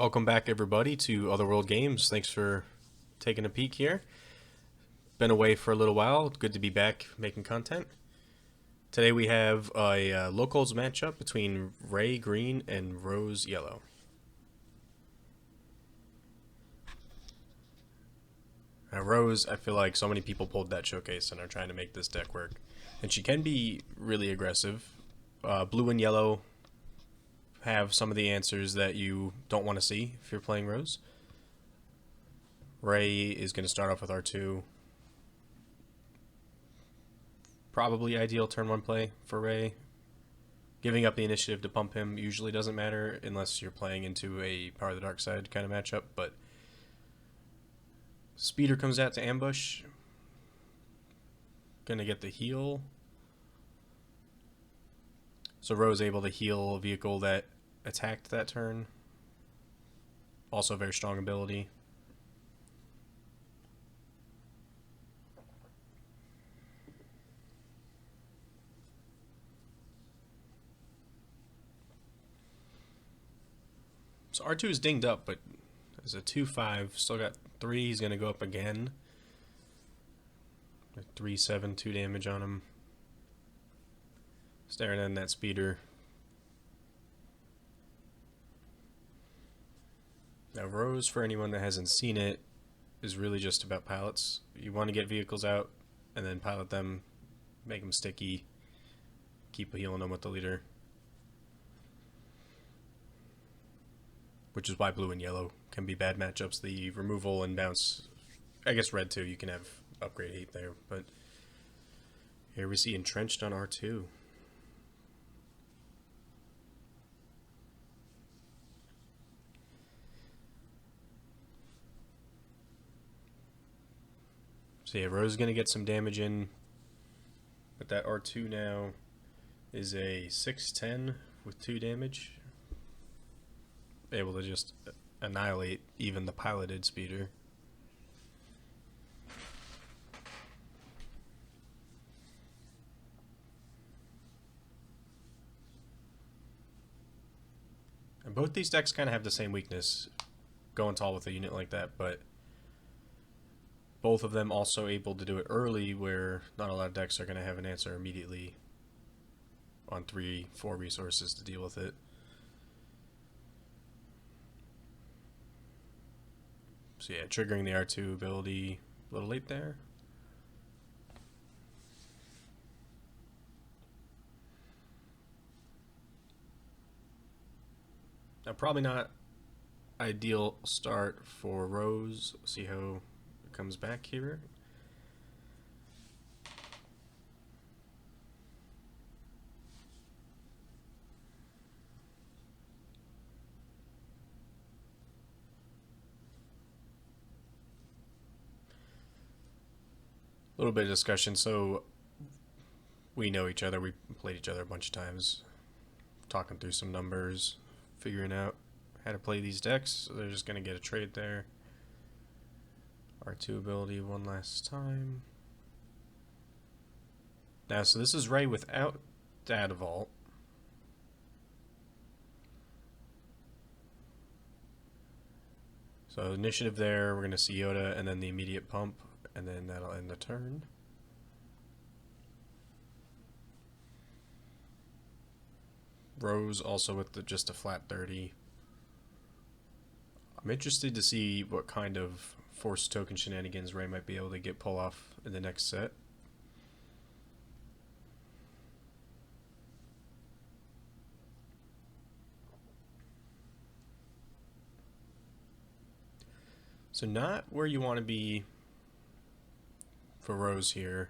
Welcome back, everybody, to Otherworld Games. Thanks for taking a peek here. Been away for a little while. Good to be back making content. Today we have a locals matchup between Ray Green and Rose Yellow. Now, Rose, I feel like so many people pulled that showcase and are trying to make this deck work. And she can be really aggressive. Blue and yellow have some of the answers that you don't want to see if you're playing Rose. Ray is going to start off with R2. Probably ideal turn 1 play for Ray. Giving up the initiative to pump him usually doesn't matter unless you're playing into a Power of the Dark Side kind of matchup, but Speeder comes out to ambush. Gonna get the heal. So Rose able to heal a vehicle that attacked that turn. Also very strong ability. So R2 is dinged up, but as a 2-5, still got 3. He's going to go up again. 3-7, 2 damage on him. Staring at that speeder. Now Rose, for anyone that hasn't seen it, is really just about pilots. You want to get vehicles out and then pilot them, make them sticky, keep healing them with the leader. Which is why blue and yellow can be bad matchups. The removal and bounce, I guess red too, you can have upgrade 8 there, but here we see entrenched on R2. So yeah, Rose is going to get some damage in, but that R2 now is a 6-10 with 2 damage. Able to just annihilate even the piloted speeder. And both these decks kind of have the same weakness, going tall with a unit like that, but both of them also able to do it early, where not a lot of decks are going to have an answer immediately on 3-4 resources to deal with it. So yeah, triggering the R2 ability a little late there. Now probably not ideal start for Rose. See how it comes back here. A little bit of discussion. So we know each other. We played each other a bunch of times, talking through some numbers, figuring out how to play these decks. So they're just going to get a trade there. R2 ability one last time. Now, so this is Ray without Data Vault. So initiative there, we're going to see Yoda and then the immediate pump, and then that'll end the turn. Rose also with just a flat 30. I'm interested to see what kind of force token shenanigans Ray might be able to pull off in the next set. So not where you want to be for Rose here.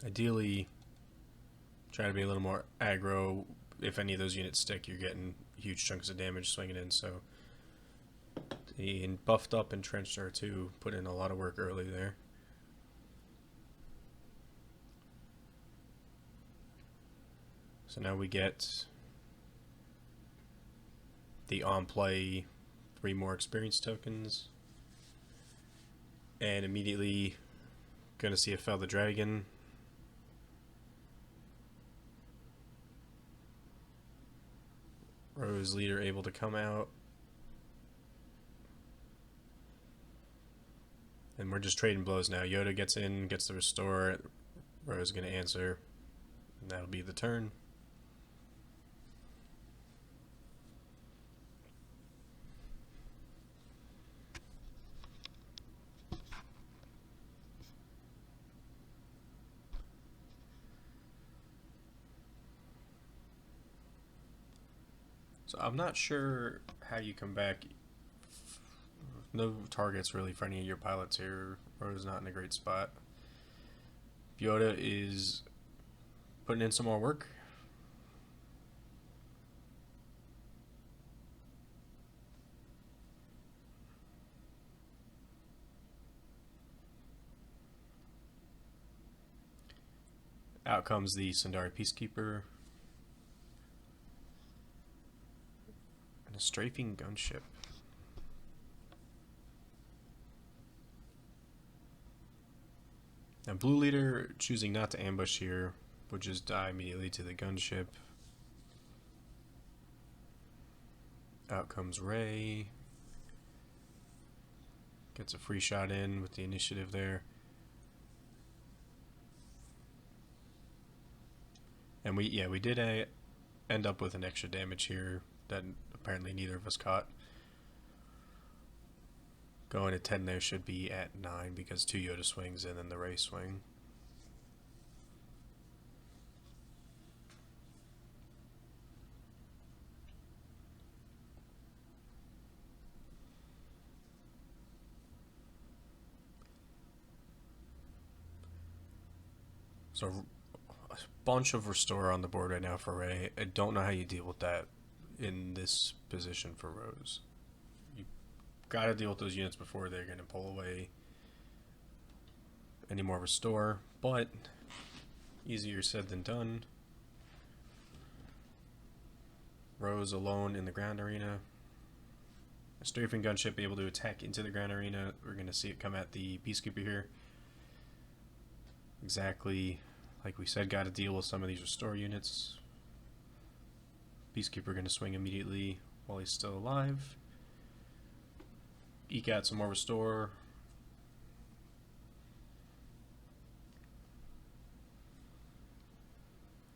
Ideally, try to be a little more aggro. If any of those units stick, you're getting huge chunks of damage swinging in. So he buffed up entrenched R2, put in a lot of work early there. So now we get the on-play 3 more experience tokens. And immediately gonna see a Fell the Dragon. Rose leader able to come out. And we're just trading blows now. Yoda gets in, gets the restore. Rose going to answer. And that'll be the turn. So I'm not sure how you come back. No targets really for any of your pilots here. Rose not in a great spot. Yoda is putting in some more work. Out comes the Sundari Peacekeeper. And a strafing gunship. Now blue leader choosing not to ambush here would just die immediately to the gunship. Out comes Ray. Gets a free shot in with the initiative there. And we did end up with an extra damage here that apparently neither of us caught. Going to 10 there should be at 9 because 2 Yoda swings and then the Ray swing. So a bunch of restore on the board right now for Ray. I don't know how you deal with that in this position for Rose. Got to deal with those units before they're going to pull away any more restore, but easier said than done. Rose alone in the ground arena. A strafing gunship able to attack into the ground arena. We're going to see it come at the Peacekeeper here. Exactly like we said, got to deal with some of these restore units. Peacekeeper going to swing immediately while he's still alive. Eke out some more restore.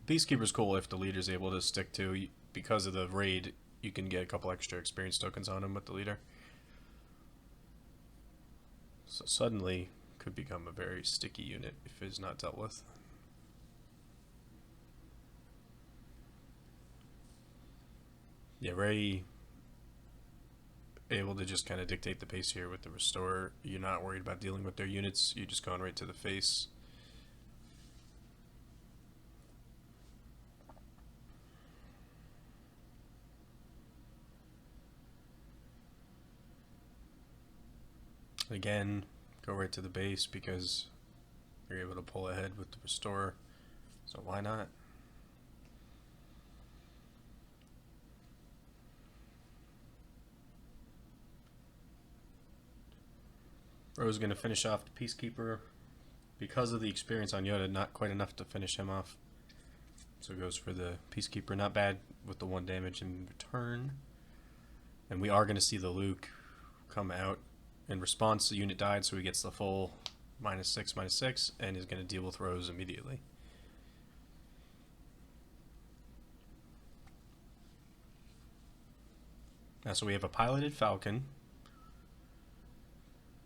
Peacekeeper's cool if the leader's able to stick to. Because of the raid, you can get a couple extra experience tokens on him with the leader. So suddenly could become a very sticky unit if it's not dealt with. Yeah, Ray able to just kind of dictate the pace here with the restore. You're not worried about dealing with their units. You're just going right to the face. Again, go right to the base because you're able to pull ahead with the restore. So why not? Rose going to finish off the Peacekeeper. Because of the experience on Yoda, not quite enough to finish him off. So goes for the Peacekeeper. Not bad with the 1 damage in return. And we are going to see the Luke come out. In response, the unit died, so he gets the full -6/-6, and is going to deal with Rose immediately. Now, so we have a piloted Falcon.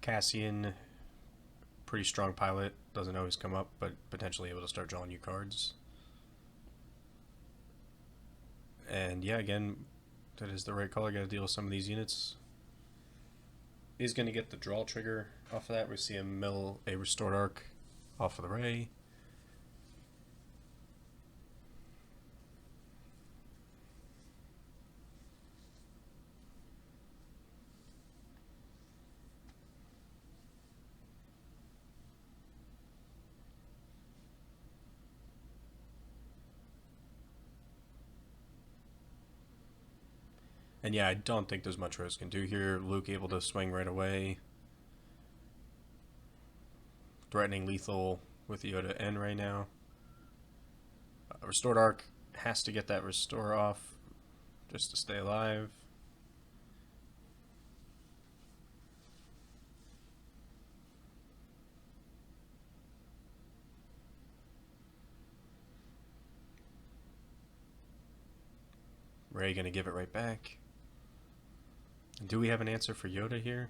Cassian, pretty strong pilot, doesn't always come up, but potentially able to start drawing you cards. And yeah, again, that is the right color. Got to deal with some of these units. He's going to get the draw trigger off of that. We see him mill a restored arc off of the Ray. And yeah, I don't think there's much Rose can do here. Luke able to swing right away. Threatening lethal with Yoda and Ray now. Restored Arc has to get that restore off. just to stay alive. Ray gonna give it right back. Do we have an answer for Yoda here?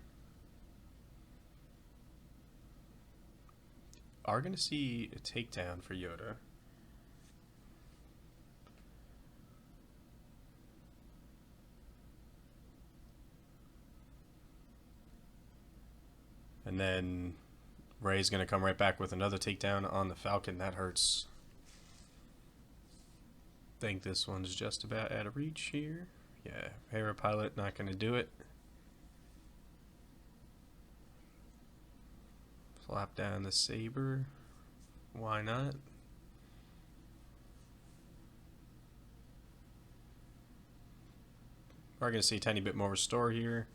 Are gonna see a takedown for Yoda. And then Ray's gonna come right back with another takedown on the Falcon. That hurts. Think this one's just about out of reach here. Yeah, Parapilot not gonna do it. Flop down the Saber. Why not? We're gonna see a tiny bit more restore here.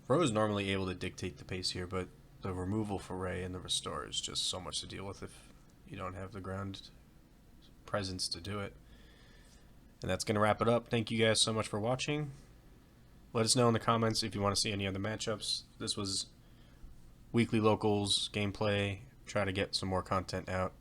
Rose normally able to dictate the pace here, but the removal for Ray and the restore is just so much to deal with if you don't have the ground presence to do it. And that's going to wrap it up. Thank you guys so much for watching. Let us know in the comments if you want to see any other matchups. This was weekly locals gameplay. Try to get some more content out.